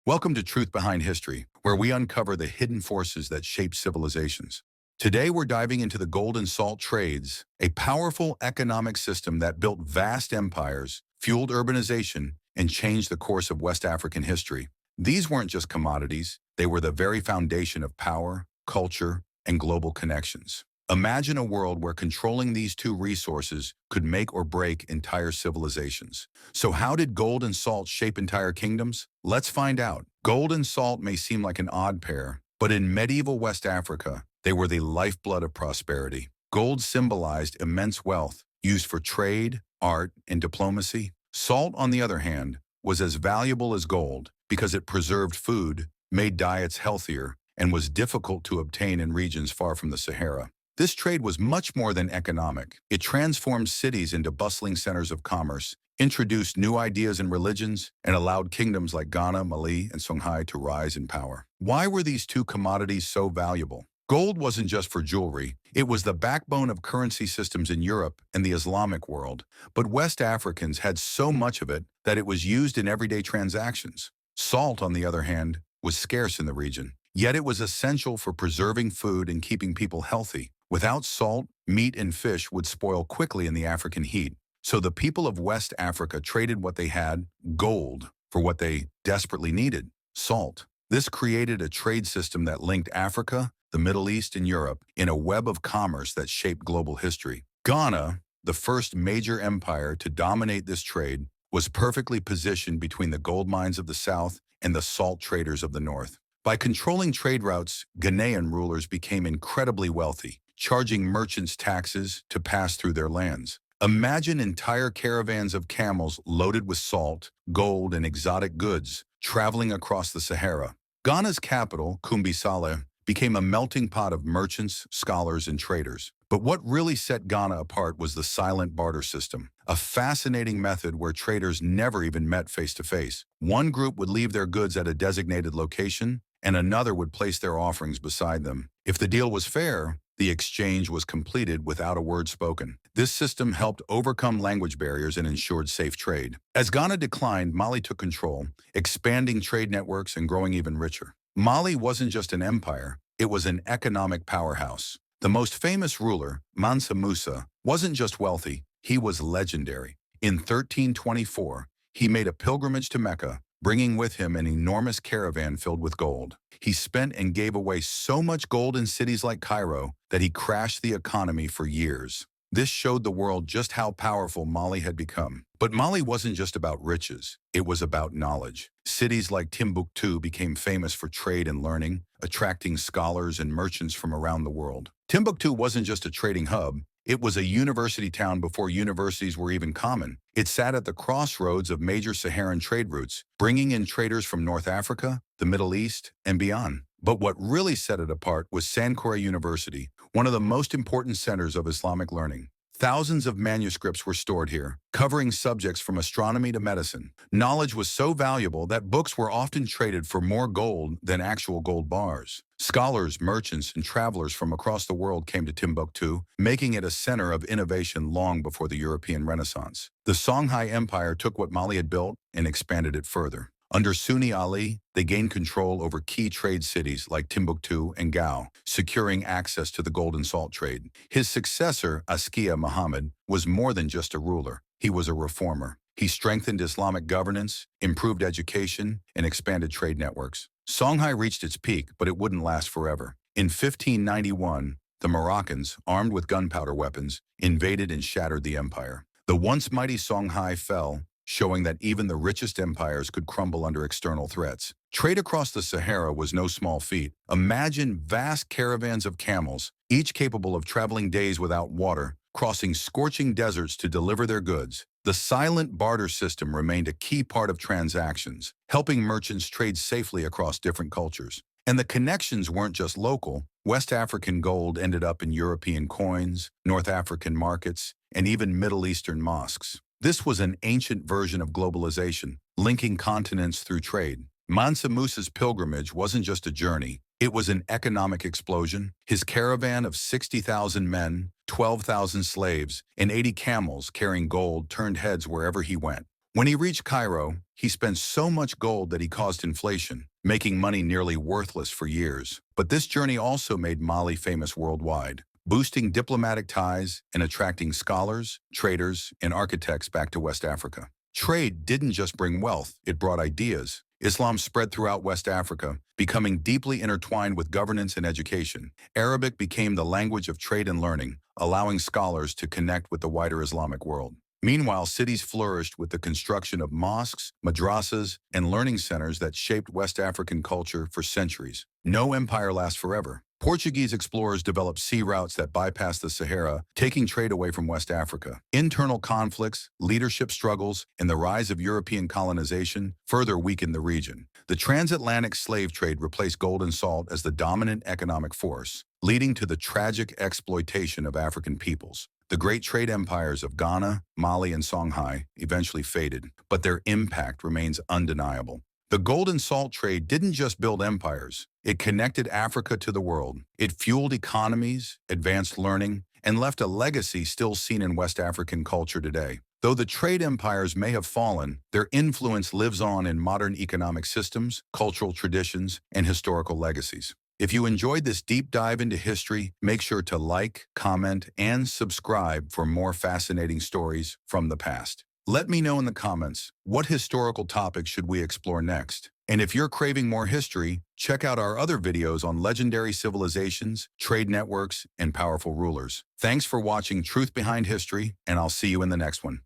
Welcome to Truth Behind History, where we uncover the hidden forces that shape civilizations. Today, we're diving into the gold and salt trades, a powerful economic system that built vast empires, fueled urbanization, and changed the course of West African history. These weren't just commodities, they were the very foundation of power, culture, and global connections. Imagine a world where controlling these two resources could make or break entire civilizations. So how did gold and salt shape entire kingdoms? Let's find out. Gold and salt may seem like an odd pair, but in medieval West Africa, they were the lifeblood of prosperity. Gold symbolized immense wealth, used for trade, art, and diplomacy. Salt, on the other hand, was as valuable as gold because it preserved food, made diets healthier, and was difficult to obtain in regions far from the Sahara. This trade was much more than economic. It transformed cities into bustling centers of commerce, introduced new ideas and religions, and allowed kingdoms like Ghana, Mali, and Songhai to rise in power. Why were these two commodities so valuable? Gold wasn't just for jewelry. It was the backbone of currency systems in Europe and the Islamic world. But West Africans had so much of it that it was used in everyday transactions. Salt, on the other hand, was scarce in the region. Yet it was essential for preserving food and keeping people healthy. Without salt, meat and fish would spoil quickly in the African heat. So the people of West Africa traded what they had, gold, for what they desperately needed, salt. This created a trade system that linked Africa, the Middle East, and Europe in a web of commerce that shaped global history. Ghana, the first major empire to dominate this trade, was perfectly positioned between the gold mines of the south and the salt traders of the north. By controlling trade routes, Ghanaian rulers became incredibly wealthy, charging merchants taxes to pass through their lands. Imagine entire caravans of camels loaded with salt, gold, and exotic goods, traveling across the Sahara. Ghana's capital, Kumbi-Saleh, became a melting pot of merchants, scholars, and traders. But what really set Ghana apart was the silent barter system, a fascinating method where traders never even met face to face. One group would leave their goods at a designated location, and another would place their offerings beside them. If the deal was fair, the exchange was completed without a word spoken. This system helped overcome language barriers and ensured safe trade. As Ghana declined, Mali took control, expanding trade networks and growing even richer. Mali wasn't just an empire, it was an economic powerhouse. The most famous ruler, Mansa Musa, wasn't just wealthy, he was legendary. In 1324, he made a pilgrimage to Mecca, bringing with him an enormous caravan filled with gold. He spent and gave away so much gold in cities like Cairo that he crashed the economy for years. This showed the world just how powerful Mali had become. But Mali wasn't just about riches, it was about knowledge. Cities like Timbuktu became famous for trade and learning, attracting scholars and merchants from around the world. Timbuktu wasn't just a trading hub, it was a university town before universities were even common. It sat at the crossroads of major Saharan trade routes, bringing in traders from North Africa, the Middle East, and beyond. But what really set it apart was Sankore University, one of the most important centers of Islamic learning. Thousands of manuscripts were stored here, covering subjects from astronomy to medicine. Knowledge was so valuable that books were often traded for more gold than actual gold bars. Scholars, merchants, and travelers from across the world came to Timbuktu, making it a center of innovation long before the European Renaissance. The Songhai Empire took what Mali had built and expanded it further. Under Sunni Ali, they gained control over key trade cities like Timbuktu and Gao, securing access to the gold and salt trade. His successor, Askia Muhammad, was more than just a ruler. He was a reformer. He strengthened Islamic governance, improved education, and expanded trade networks. Songhai reached its peak, but it wouldn't last forever. In 1591, the Moroccans, armed with gunpowder weapons, invaded and shattered the empire. The once mighty Songhai fell, showing that even the richest empires could crumble under external threats. Trade across the Sahara was no small feat. Imagine vast caravans of camels, each capable of traveling days without water, crossing scorching deserts to deliver their goods. The silent barter system remained a key part of transactions, helping merchants trade safely across different cultures. And the connections weren't just local. West African gold ended up in European coins, North African markets, and even Middle Eastern mosques. This was an ancient version of globalization, linking continents through trade. Mansa Musa's pilgrimage wasn't just a journey, it was an economic explosion. His caravan of 60,000 men, 12,000 slaves, and 80 camels carrying gold turned heads wherever he went. When he reached Cairo, he spent so much gold that he caused inflation, making money nearly worthless for years. But this journey also made Mali famous worldwide, boosting diplomatic ties and attracting scholars, traders, and architects back to West Africa. Trade didn't just bring wealth, it brought ideas. Islam spread throughout West Africa, becoming deeply intertwined with governance and education. Arabic became the language of trade and learning, allowing scholars to connect with the wider Islamic world. Meanwhile, cities flourished with the construction of mosques, madrasas, and learning centers that shaped West African culture for centuries. No empire lasts forever. Portuguese explorers developed sea routes that bypassed the Sahara, taking trade away from West Africa. Internal conflicts, leadership struggles, and the rise of European colonization further weakened the region. The transatlantic slave trade replaced gold and salt as the dominant economic force, leading to the tragic exploitation of African peoples. The great trade empires of Ghana, Mali, and Songhai eventually faded, but their impact remains undeniable. The gold and salt trade didn't just build empires, it connected Africa to the world. It fueled economies, advanced learning, and left a legacy still seen in West African culture today. Though the trade empires may have fallen, their influence lives on in modern economic systems, cultural traditions, and historical legacies. If you enjoyed this deep dive into history, make sure to like, comment, and subscribe for more fascinating stories from the past. Let me know in the comments, what historical topics should we explore next? And if you're craving more history, check out our other videos on legendary civilizations, trade networks, and powerful rulers. Thanks for watching Truth Behind History, and I'll see you in the next one.